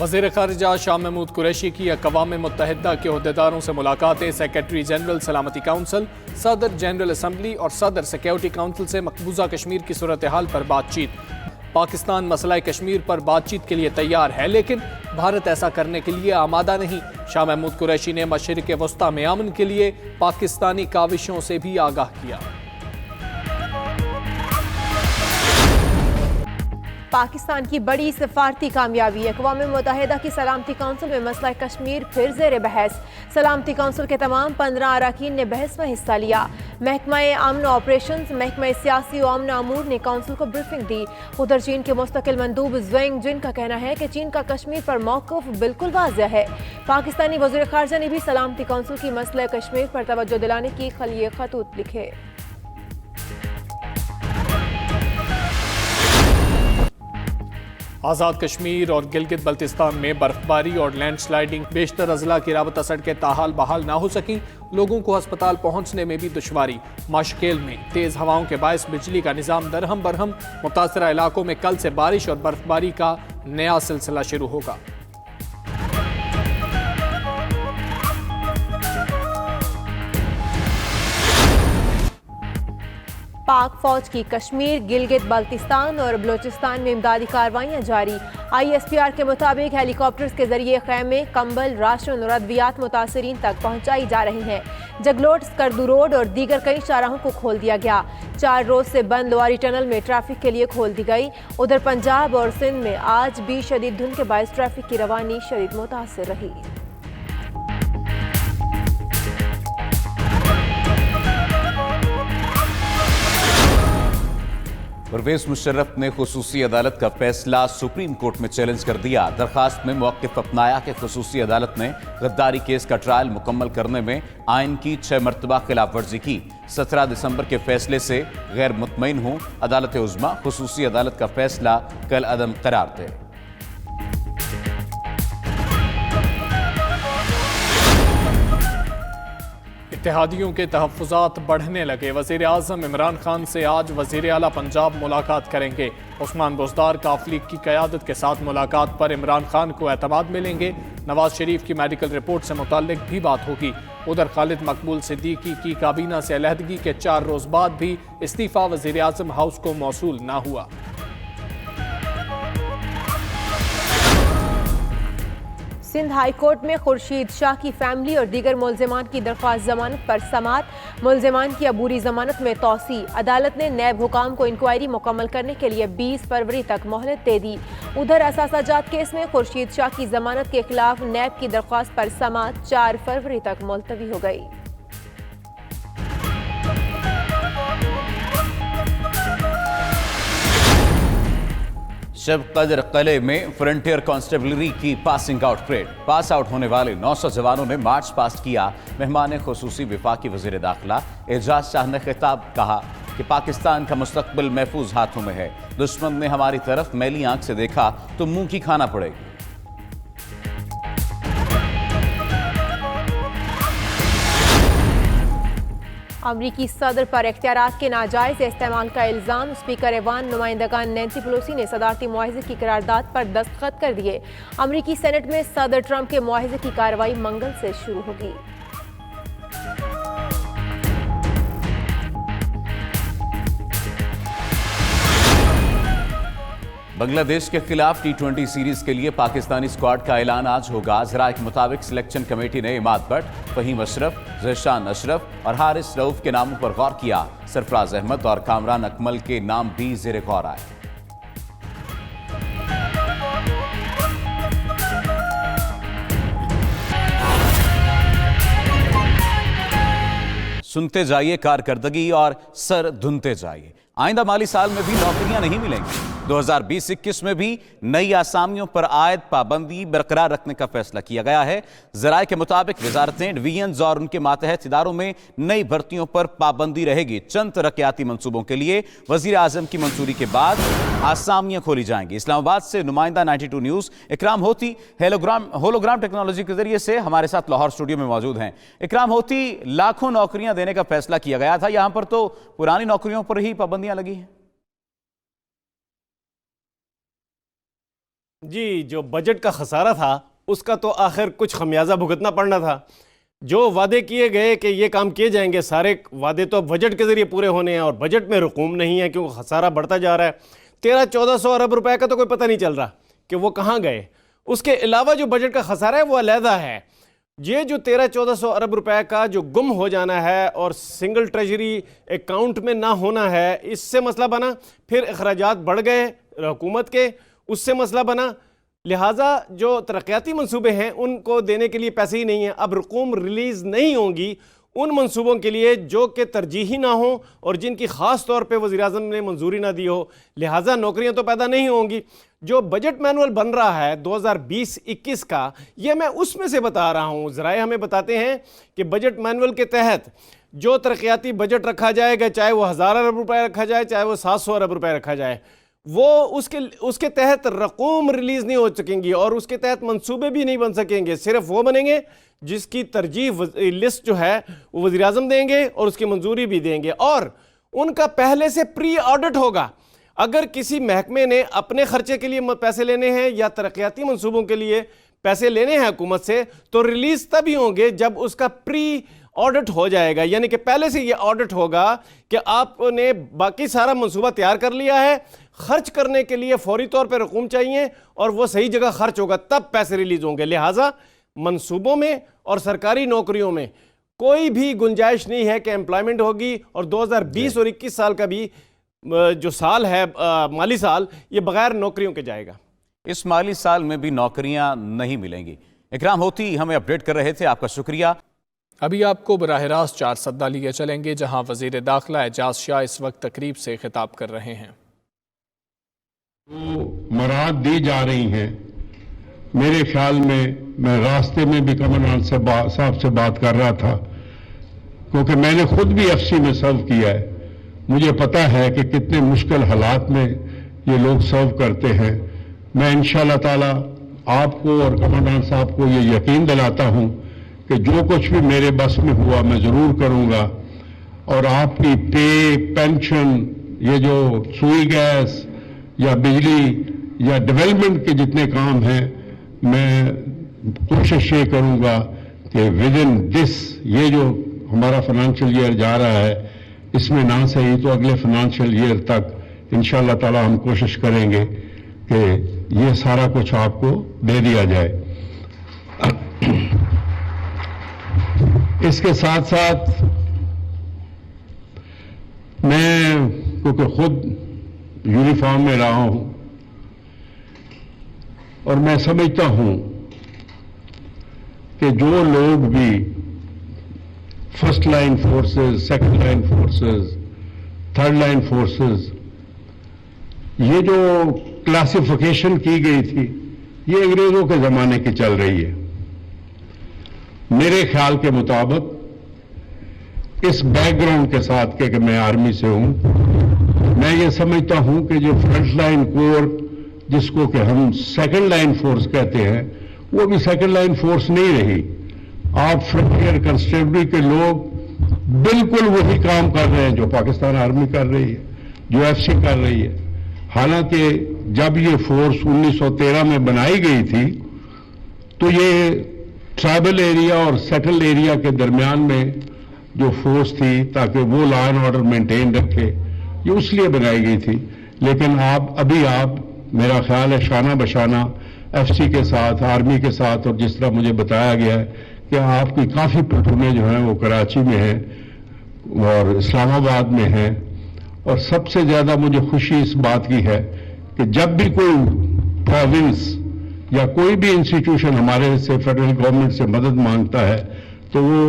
وزیر خارجہ شاہ محمود قریشی کی اقوام متحدہ کے عہدیداروں سے ملاقاتیں، سیکرٹری جنرل سلامتی کونسل، صدر جنرل اسمبلی اور صدر سیکیورٹی کونسل سے مقبوضہ کشمیر کی صورتحال پر بات چیت۔ پاکستان مسئلہ کشمیر پر بات چیت کے لیے تیار ہے، لیکن بھارت ایسا کرنے کے لیے آمادہ نہیں۔ شاہ محمود قریشی نے مشرق وسطی میں امن کے لیے پاکستانی کاوشوں سے بھی آگاہ کیا۔ پاکستان کی بڑی سفارتی کامیابی، اقوام متحدہ کی سلامتی کونسل میں مسئلہ کشمیر پھر زیر بحث۔ سلامتی کونسل کے تمام 15 اراکین نے بحث میں حصہ لیا۔ محکمہ امن و آپریشنز، محکمہ سیاسی و امن امور نے کونسل کو بریفنگ دی۔ ادھر چین کے مستقل مندوب زوینگ جن کا کہنا ہے کہ چین کا کشمیر پر موقف بالکل واضح ہے۔ پاکستانی وزیر خارجہ نے بھی سلامتی کونسل کی مسئلہ کشمیر پر توجہ دلانے کی خلیے خطوط لکھے۔ آزاد کشمیر اور گلگت بلتستان میں برفباری اور لینڈ سلائیڈنگ، بیشتر اضلاع کی رابطہ سڑکیں تاحال بحال نہ ہو سکیں، لوگوں کو ہسپتال پہنچنے میں بھی دشواری۔ ماشکیل میں تیز ہواؤں کے باعث بجلی کا نظام درہم برہم، متاثرہ علاقوں میں کل سے بارش اور برفباری کا نیا سلسلہ شروع ہوگا۔ پاک فوج کی کشمیر، گلگت بلتستان اور بلوچستان میں امدادی کارروائیاں جاری۔ ISPR کے مطابق ہیلی کاپٹرز کے ذریعے خیمے، کمبل، راشن اور ادویات متاثرین تک پہنچائی جا رہی ہیں۔ جگلوٹ، سکردو روڈ اور دیگر کئی چوراہوں کو کھول دیا گیا۔ 4 روز سے بند لواری ٹنل میں ٹریفک کے لیے کھول دی گئی۔ ادھر پنجاب اور سندھ میں آج بھی شدید دھند کے باعث ٹریفک کی روانی شدید متاثر رہی۔ پرویز مشرف نے خصوصی عدالت کا فیصلہ سپریم کورٹ میں چیلنج کر دیا۔ درخواست میں موقف اپنایا کہ خصوصی عدالت نے غداری کیس کا ٹرائل مکمل کرنے میں آئین کی 6 مرتبہ خلاف ورزی کی۔ 17 دسمبر کے فیصلے سے غیر مطمئن ہوں، عدالت عظمیٰ خصوصی عدالت کا فیصلہ کل عدم قرار دے۔ اتحادیوں کے تحفظات بڑھنے لگے، وزیر اعظم عمران خان سے آج وزیر اعلیٰ پنجاب ملاقات کریں گے۔ عثمان بزدار کافلی کی قیادت کے ساتھ ملاقات پر عمران خان کو اعتماد ملیں گے۔ نواز شریف کی میڈیکل رپورٹ سے متعلق بھی بات ہوگی۔ ادھر خالد مقبول صدیقی کی کابینہ سے علیحدگی کے 4 روز بعد بھی استعفیٰ وزیر اعظم ہاؤس کو موصول نہ ہوا۔ سندھ ہائی کورٹ میں خورشید شاہ کی فیملی اور دیگر ملزمان کی درخواست ضمانت پر سماعت، ملزمان کی عبوری ضمانت میں توسیع۔ عدالت نے نیب حکام کو انکوائری مکمل کرنے کے لیے 20 فروری تک مہلت دے دی۔ ادھر اثاثہ جات کیس میں خورشید شاہ کی ضمانت کے خلاف نیب کی درخواست پر سماعت 4 فروری تک ملتوی ہو گئی۔ شب قدر قلعے میں فرنٹیئر کانسٹیبلری کی passing out parade. Pass out ہونے والے 900 جوانوں نے مارچ پاسٹ کیا۔ مہمان خصوصی وفاقی وزیر داخلہ اعجاز شاہ نے خطاب کہا کہ پاکستان کا مستقبل محفوظ ہاتھوں میں ہے۔ دشمن نے ہماری طرف میلی آنکھ سے دیکھا تو منہ کی کھانا پڑے گی۔ امریکی صدر پر اختیارات کے ناجائز استعمال کا الزام، اسپیکر ایوان نمائندگان نینسی پیلوسی نے صدارتی معاہدے کی قرارداد پر دستخط کر دیے۔ امریکی سینٹ میں صدر ٹرمپ کے معاہدے کی کارروائی منگل سے شروع ہوگی۔ بنگلہ دیش کے خلاف T20 سیریز کے لیے پاکستانی اسکواڈ کا اعلان آج ہوگا۔ ذرائع کے مطابق سلیکشن کمیٹی نے عماد بٹ، فہیم اشرف، ذیشان اشرف اور حارث رؤف کے ناموں پر غور کیا۔ سرفراز احمد اور کامران اکمل کے نام بھی زیر غور آئے۔ سنتے جائیے کارکردگی اور سر دھنتے جائیے۔ آئندہ مالی سال میں بھی نوکریاں نہیں ملیں گی۔ 2020-21 میں بھی نئی آسامیوں پر عائد پابندی برقرار رکھنے کا فیصلہ کیا گیا ہے۔ ذرائع کے مطابق وزارتیں، ڈویژنز اور ان کے ماتحت اداروں میں نئی بھرتیوں پر پابندی رہے گی۔ چند ترقیاتی منصوبوں کے لیے وزیر اعظم کی منظوری کے بعد آسامیاں کھولی جائیں گی۔ اسلام آباد سے نمائندہ 92 نیوز اکرام ہوتی ہولوگرام ٹیکنالوجی کے ذریعے سے ہمارے ساتھ لاہور اسٹوڈیو میں موجود ہیں۔ اکرام ہوتی، لاکھوں نوکریاں دینے کا فیصلہ کیا گیا تھا، یہاں پر تو پرانی نوکریوں پر ہی پابندیاں لگی ہیں۔ جی، جو بجٹ کا خسارہ تھا اس کا تو آخر کچھ خمیازہ بھگتنا پڑنا تھا. جو وعدے کیے گئے کہ یہ کام کیے جائیں گے، سارے وعدے تو اب بجٹ کے ذریعے پورے ہونے ہیں، اور بجٹ میں رقوم نہیں ہے کیونکہ خسارہ بڑھتا جا رہا ہے. 1300-1400 ارب روپے کا تو کوئی پتہ نہیں چل رہا کہ وہ کہاں گئے. اس کے علاوہ جو بجٹ کا خسارہ ہے وہ علیحدہ ہے. یہ جو 1300-1400 ارب روپے کا جو گم ہو جانا ہے اور سنگل ٹریجری اکاؤنٹ میں نہ ہونا ہے، اس سے مسئلہ بنا. پھر اخراجات بڑھ گئے حکومت کے، اس سے مسئلہ بنا. لہٰذا جو ترقیاتی منصوبے ہیں ان کو دینے کے لیے پیسے ہی نہیں ہیں. اب رقوم ریلیز نہیں ہوں گی ان منصوبوں کے لیے جو کہ ترجیحی نہ ہوں اور جن کی خاص طور پہ وزیر اعظم نے منظوری نہ دی ہو. لہٰذا نوکریاں تو پیدا نہیں ہوں گی. جو بجٹ مینول بن رہا ہے 2020-21 کا، یہ میں اس میں سے بتا رہا ہوں. ذرائع ہمیں بتاتے ہیں کہ بجٹ مینول کے تحت جو ترقیاتی بجٹ رکھا جائے گا، چاہے وہ 1000 ارب روپے رکھا جائے، چاہے وہ 700 ارب روپے رکھا جائے، وہ اس کے تحت رقوم ریلیز نہیں ہو سکیں گی اور اس کے تحت منصوبے بھی نہیں بن سکیں گے. صرف وہ بنیں گے جس کی ترجیح لسٹ جو ہے وہ وزیر اعظم دیں گے اور اس کی منظوری بھی دیں گے، اور ان کا پہلے سے پری آڈٹ ہوگا. اگر کسی محکمے نے اپنے خرچے کے لیے پیسے لینے ہیں یا ترقیاتی منصوبوں کے لیے پیسے لینے ہیں حکومت سے، تو ریلیز تبھی ہوں گے جب اس کا پری آڈٹ ہو جائے گا. یعنی کہ پہلے سے یہ آڈٹ ہوگا کہ آپ نے باقی سارا منصوبہ تیار کر لیا ہے، خرچ کرنے کے لیے فوری طور پہ رقوم چاہیے اور وہ صحیح جگہ خرچ ہوگا، تب پیسے ریلیز ہوں گے. لہٰذا منصوبوں میں اور سرکاری نوکریوں میں کوئی بھی گنجائش نہیں ہے کہ امپلائمنٹ ہوگی. اور 2020 اور 21 سال کا بھی جو سال ہے، مالی سال، یہ بغیر نوکریوں کے جائے گا. اس مالی سال میں بھی نوکریاں نہیں ملیں گی. اکرام ہوتی ہمیں اپڈیٹ کر رہے تھے، آپ کا شکریہ. ابھی آپ کو براہ راست 4 سدہ لیے چلیں گے جہاں وزیر داخلہ اعجاز شاہ اس وقت تقریب سے خطاب کر رہے ہیں. مراد دی جا رہی ہیں، میرے خیال میں راستے میں بھی کمران صاحب سے بات کر رہا تھا، کیونکہ میں نے خود بھی ایف سی میں سرو کیا ہے. مجھے پتا ہے کہ کتنے مشکل حالات میں یہ لوگ سرو کرتے ہیں. میں انشاءاللہ تعالی آپ کو اور کمران صاحب کو یہ یقین دلاتا ہوں کہ جو کچھ بھی میرے بس میں ہوا میں ضرور کروں گا. اور آپ کی پے، پینشن، یہ جو سوئی گیس یا بجلی یا ڈیولپمنٹ کے جتنے کام ہیں، میں کوشش یہ کروں گا کہ ود ان دس، یہ جو ہمارا فائنانشیل ایئر جا رہا ہے، اس میں نہ صحیح تو اگلے فائنانشیل ایئر تک انشاءاللہ تعالی ہم کوشش کریں گے کہ یہ سارا کچھ آپ کو دے دیا جائے. اس کے ساتھ ساتھ میں کیونکہ خود یونیفارم میں رہا ہوں اور میں سمجھتا ہوں کہ جو لوگ بھی first line forces, second line forces, third line forces, یہ جو کلاسیفیکیشن کی گئی تھی یہ انگریزوں کے زمانے کی چل رہی ہے. میرے خیال کے مطابق اس بیک گراؤنڈ کے ساتھ کہ میں آرمی سے ہوں، میں یہ سمجھتا ہوں کہ جو فرنٹ لائن کور جس کو کہ ہم سیکنڈ لائن فورس کہتے ہیں، وہ بھی سیکنڈ لائن فورس نہیں رہی. آپ فرنٹیئر کنسٹیبلری کے لوگ بالکل وہی کام کر رہے ہیں جو پاکستان آرمی کر رہی ہے، جو ایف سی کر رہی ہے. حالانکہ جب یہ فورس 1913 میں بنائی گئی تھی تو یہ ٹرائبل ایریا اور سیٹل ایریا کے درمیان میں جو فورس تھی تاکہ وہ لا اینڈ آرڈر مینٹین رکھے، یہ اس لیے بنائی گئی تھی. لیکن ابھی آپ میرا خیال ہے شانہ بشانہ ایف سی کے ساتھ، آرمی کے ساتھ، اور جس طرح مجھے بتایا گیا ہے کہ آپ کی کافی پلٹونیں جو ہیں وہ کراچی میں ہیں اور اسلام آباد میں ہیں. اور سب سے زیادہ مجھے خوشی اس بات کی ہے کہ جب بھی کوئی پروونس یا کوئی بھی انسٹیٹیوشن ہمارے سے فیڈرل گورنمنٹ سے مدد مانگتا ہے تو وہ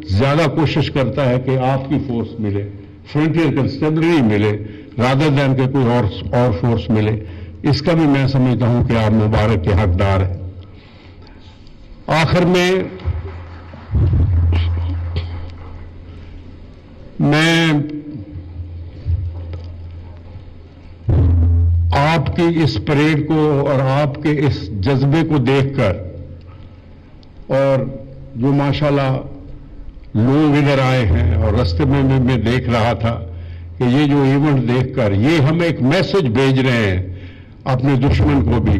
زیادہ کوشش کرتا ہے کہ آپ کی فورس ملے، فرنٹیئر کنسٹیبلری ملے، رادر دین کہ کوئی اور فورس ملے. اس کا بھی میں سمجھتا ہوں کہ آپ مبارک کے حقدار ہیں. آخر میں آپ کی اس پریڈ کو اور آپ کے اس جذبے کو دیکھ کر، اور جو ماشاءاللہ لوگ ادھر آئے ہیں اور راستے میں دیکھ رہا تھا کہ یہ جو ایونٹ دیکھ کر یہ ہم ایک میسج بھیج رہے ہیں اپنے دشمن کو بھی